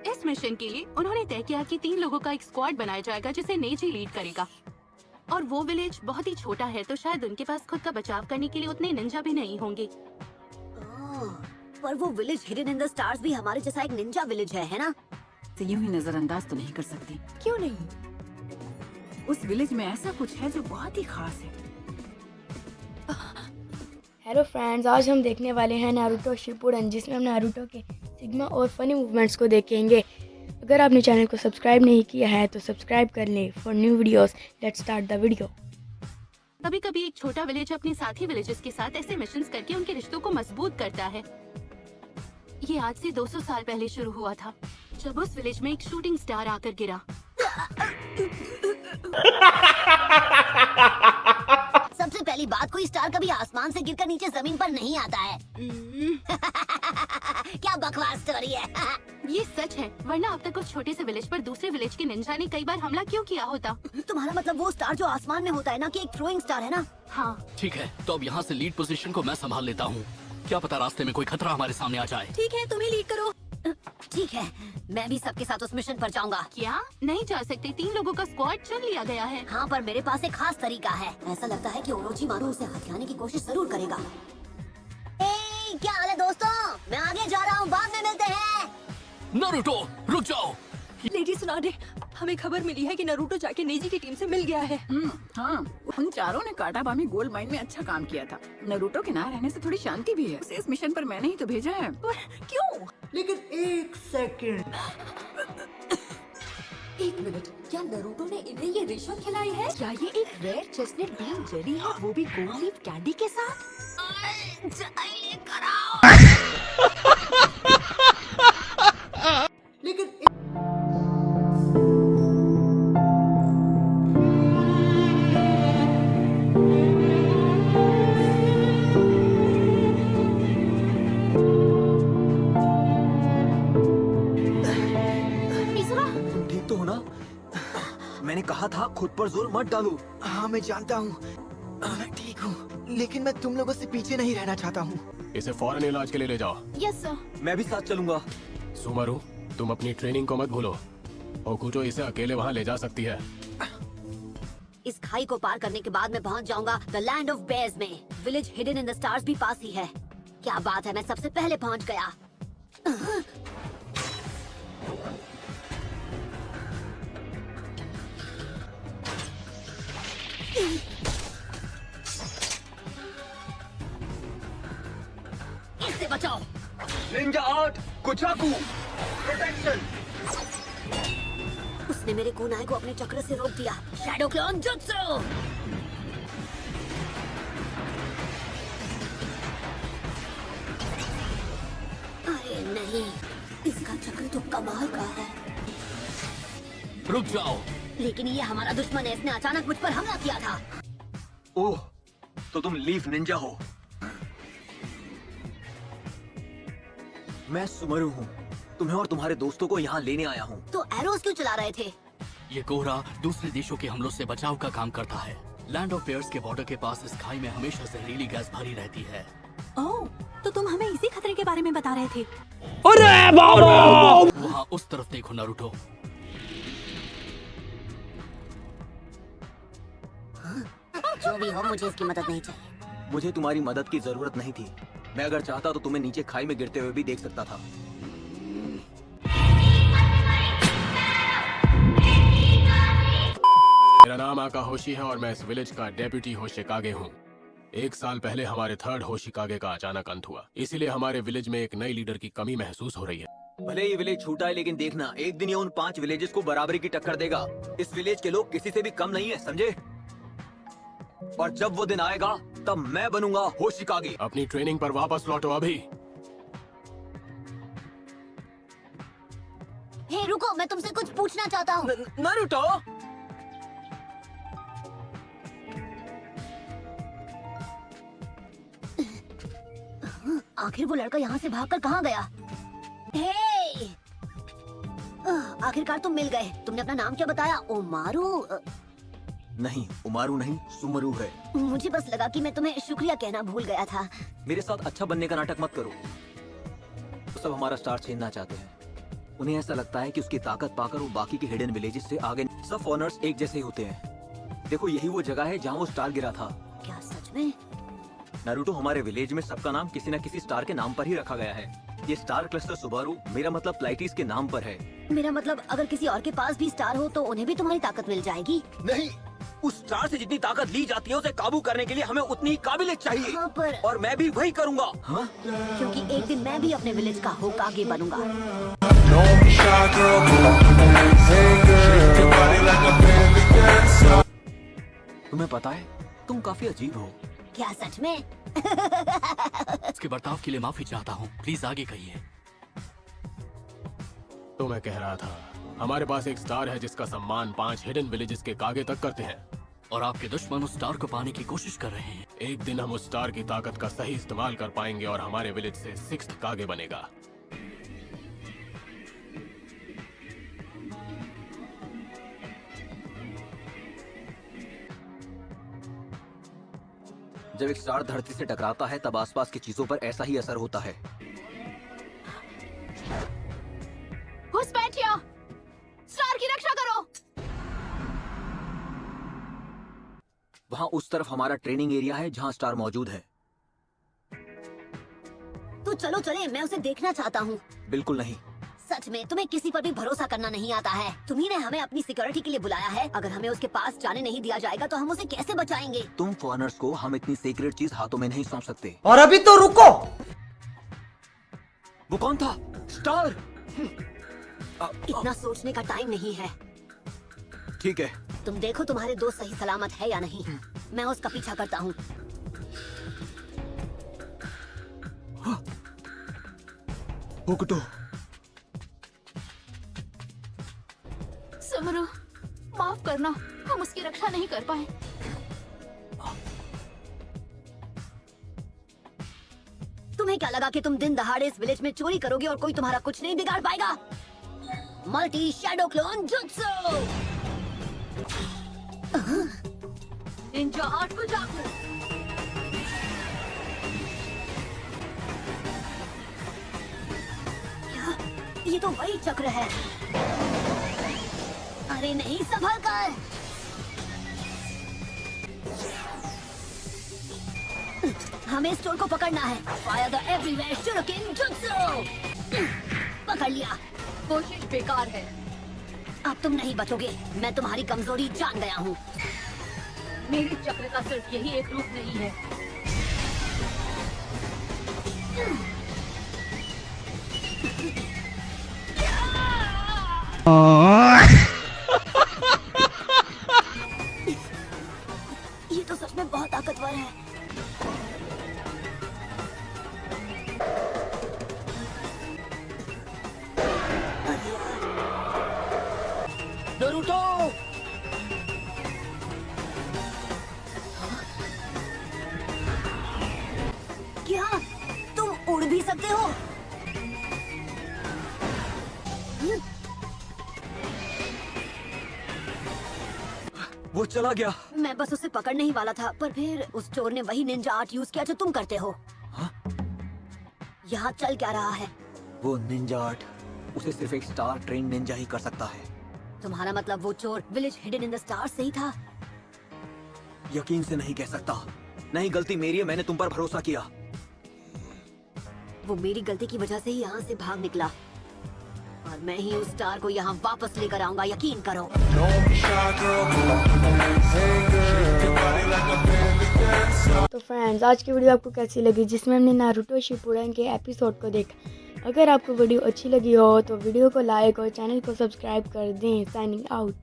इस मिशन के लिए उन्होंने तय किया कि 3 लोगों का एक स्क्वाड बनाया जाएगा जिसे नेजी लीड करेगा। और वो विलेज बहुत ही छोटा है तो शायद उनके पास खुद का बचाव करने के लिए उतने निंजा भी नहीं होंगे। पर वो village hidden in the stars भी हमारे जैसा एक निंजा विलेज है ना? तो यूं ही नजरअंदाज तो नहीं कर सकती। क्यों नहीं? उस विलेज में ऐसा कुछ है जो बहुत ही खास है। हेलो फ्रेंड्स, आज हम देखने वाले हैं नारुतो शिपुडन, जिसमें हम नारुतो के सिग्मा और फनी मूवमेंट्स को देखेंगे। अगर आपने चैनल को सब्सक्राइब नहीं किया है तो सब्सक्राइब कर लें for new videos. Let's start the video. कभी कभी एक छोटा विलेज अपने साथी विलेजेस के साथ ऐसे मिशंस करके उनके रिश्तों को मजबूत करता है। ये आज से 200 साल पहले शुरू हुआ था, जब उस विलेज में एक शूटिंग स्टार आकर गिरा। सबसे पहली बात, कोई स्टार कभी आसमान से गिरकर नीचे जमीन पर नहीं आता है। क्या बकवास स्टोरी है। ये सच है, वरना अब तक उस छोटे से विलेज पर दूसरे विलेज के निंजा ने कई बार हमला क्यों किया होता। तुम्हारा मतलब वो स्टार जो आसमान में होता है ना, कि एक थ्रोइंग स्टार है ना? हाँ ठीक है, तो अब यहाँ से लीड पोजीशन को मैं संभाल लेता हूँ। क्या पता रास्ते में कोई खतरा हमारे सामने आ जाए। ठीक है, तुम ही लीड करो। ठीक है, मैं भी सबके साथ उस मिशन पर जाऊंगा। क्या नहीं जा सकते? 3 लोगों का स्क्वाड चुन लिया गया है। हाँ, पर मेरे पास एक खास तरीका है। ऐसा लगता है कि ओरोचिमारू उसे हथियाने की कोशिश जरूर करेगा। क्या हाल है दोस्तों? मैं आगे जा रहा हूँ, बाद में मिलते हैं। नारुतो, रुक जाओ। लेडी सुनाडे, हमें खबर मिली है कि नारुतो जाके नेजी की टीम से मिल गया है। हाँ, उन चारों ने काटाबामी गोल्ड माइन में अच्छा काम किया था। नारुतो के ना रहने से थोड़ी शांति भी है। उसे इस मिशन पर मैंने ही तो भेजा है। पर क्यों? लेकिन एक सेकंड, 1 मिनट, क्या नारुतो ने इन्हें ये रिश्वत खिलाई है? क्या ये एक रेयर चेस्टनट ग्रीन जेली है, वो भी गोल्ड लीफ कैंडी के साथ? लेकिन तुम ठीक तो हो ना? मैंने कहा था खुद पर जोर मत डालो। हाँ, मैं जानता हूँ, मैं ठीक हूँ, लेकिन मैं तुम लोगों से पीछे नहीं रहना चाहता हूँ। इसे फौरन इलाज के लिए ले जाओ। Yes sir. मैं भी साथ चलूंगा। सुमारू, तुम अपनी ट्रेनिंग को मत भूलो। ओकुजो इसे अकेले वहाँ ले जा सकती है। इस खाई को पार करने के बाद मैं पहुंच जाऊंगा द लैंड ऑफ बेयर्स में। Village hidden in the stars भी पास ही है। क्या बात है, मैं सबसे पहले पहुंच गया। इससे बचाओ। निंजा आर्ट, कुचाकू, प्रोटेक्शन। उसने मेरे कुनाई को अपने चक्र से रोक दिया। शैडो क्लोन जुत्सु। अरे नहीं, इसका चक्र तो कमाल का है। रुक जाओ। लेकिन ये हमारा दुश्मन है, इसने अचानक मुझ पर हमला किया था। ओह, तो तुम लीफ निंजा हो। मैं सुमरू हूँ। तुम्हें और तुम्हारे दोस्तों को यहाँ लेने आया हूँ। तो एरोस क्यों चला रहे थे? ये कोहरा दूसरे देशों के हमलों से बचाव का काम करता है। लैंड ऑफ बेयर्स के बॉर्डर के पास इस खाई में हमेशा जहरीली गैस भरी रहती है। ओह, तो तुम हमें इसी खतरे के बारे में बता रहे थे। वहाँ उस तरफ देखो नारुतो। जो भी हो, मुझे इसकी मदद नहीं चाहिए। मुझे तुम्हारी मदद की जरूरत नहीं थी। मैं अगर चाहता तो तुम्हें नीचे खाई में गिरते हुए भी देख सकता था। मेरा नाम आका होशी है और मैं इस विलेज का डेप्यूटी होशिकागे हूँ। 1 साल पहले हमारे 3rd होशिकागे का अचानक अंत हुआ, इसीलिए हमारे विलेज में एक नई लीडर की कमी महसूस हो रही है। भले ये विलेज छोटा है, लेकिन देखना, एक दिन ये उन 5 विलेजेस को बराबरी की टक्कर देगा। इस विलेज के लोग किसी से भी कम नहीं है, समझे? और जब वो दिन आएगा तब मैं बनूंगा होशिकागे। अपनी ट्रेनिंग पर वापस लौटो अभी। हे रुको, मैं तुमसे कुछ पूछना चाहता हूँ। नारुतो, आखिर वो लड़का यहाँ से भागकर कहाँ गया? हे! आखिरकार तुम मिल गए। तुमने अपना नाम क्या बताया? ओमारू? नहीं, उमारू नहीं, सुमरू है। मुझे बस लगा कि मैं तुम्हें शुक्रिया कहना भूल गया था। मेरे साथ अच्छा बनने का नाटक मत करो। सब हमारा स्टार छीनना चाहते हैं। उन्हें ऐसा लगता है कि उसकी ताकत पाकर वो बाकी के हिडन विलेजेस से आगे। सब फॉनर्स एक जैसे ही होते हैं। देखो यही वो जगह है जहाँ वो स्टार गिरा था। क्या सच में? नारुतो, हमारे विलेज में सबका नाम किसी न किसी स्टार के नाम पर ही रखा गया है। ये स्टार क्लस्टर सुबारू, मेरा मतलब प्लाइटीज के नाम पर है। मेरा मतलब अगर किसी और के पास भी स्टार हो तो उन्हें भी तुम्हारी ताकत मिल जाएगी। नहीं, उस स्टार से जितनी ताकत ली जाती है उसे काबू करने के लिए हमें उतनी ही काबिलियत चाहिए। हाँ, पर और मैं भी वही करूँगा। हाँ? क्योंकि एक दिन मैं भी अपने विलेज का होकागे बनूंगा। तुम्हें पता है तुम काफी अजीब हो। क्या सच में? इसके बर्ताव के लिए माफी चाहता हूँ, प्लीज आगे कहिए। तो मैं कह रहा था, हमारे पास एक स्टार है जिसका सम्मान 5 हिडन विलेजेस के कागे तक करते हैं। और आपके दुश्मन उस स्टार को पाने की कोशिश कर रहे हैं। एक दिन हम उस स्टार की ताकत का सही इस्तेमाल कर पाएंगे और हमारे विलेज से 6th कागे बनेगा। जब एक स्टार धरती से टकराता है तब आसपास की चीजों पर ऐसा ही असर होता है। घुसपैठिया, स्टार की रक्षा करो। वहाँ उस तरफ हमारा ट्रेनिंग एरिया है जहाँ स्टार मौजूद है। तो चलो चले, मैं उसे देखना चाहता हूँ। बिल्कुल नहीं। सच में तुम्हें किसी पर भी भरोसा करना नहीं आता है। तुम्ही ने हमें अपनी सिक्योरिटी के लिए बुलाया है। अगर हमें उसके पास जाने नहीं दिया जाएगा तो हम उसे कैसे बचाएंगे? तुम फॉरेनर्स को हम इतनी सीक्रेट चीज हाथों में नहीं सौंप सकते। और अभी तो रुको। वो कौन था? स्टार? इतना सोचने का टाइम नहीं है। ठीक है। तुम देखो तुम्हारे दोस्त सही सलामत है या नहीं। मैं उसका पीछा करता हूँ। होकुतो, समरू, माफ करना, हम उसकी रक्षा नहीं कर पाए। तुम्हें क्या लगा कि तुम दिन दहाड़े इस विलेज में चोरी करोगे और कोई तुम्हारा कुछ नहीं बिगाड़ पाएगा? Multi shadow clone jutsu. Ninja art को जागो। क्या? ये तो वही चक्र है। अरे नहीं, संभल कर। हमें स्टोर को पकड़ना है। फायर द एवरीवेयर शुरुकिन जुत्सु। पकड़ लिया। कोशिश बेकार है। अब तुम नहीं बचोगे। मैं तुम्हारी कमजोरी जान गया हूँ। मेरे चक्र का सिर्फ यही एक रूप नहीं है। ये तो सच में बहुत ताकतवर है। नारुतो! क्या तुम उड़ भी सकते हो? वो चला गया। मैं बस उसे पकड़ने ही वाला था, पर फिर उस चोर ने वही निंजा आर्ट यूज किया जो तुम करते हो। हाँ? यहाँ चल क्या रहा है? वो निंजा आर्ट, उसे सिर्फ एक स्टार ट्रेन निंजा ही कर सकता है। तुम्हारा मतलब वो चोर village hidden in the stars से ही था? यकीन से नहीं कह सकता। नहीं, गलती मेरी है, मैंने तुम पर भरोसा किया। वो मेरी गलती की वजह से ही यहाँ से भाग निकला और मैं ही उस स्टार को यहाँ वापस लेकर आऊंगा, यकीन करो। तो फ्रेंड्स, आज की वीडियो आपको कैसी लगी, जिसमें हमने नारुतो शिपुडेन के एपिसोड को देखा। अगर आपको वीडियो अच्छी लगी हो तो वीडियो को लाइक और चैनल को सब्सक्राइब कर दें। Signing out.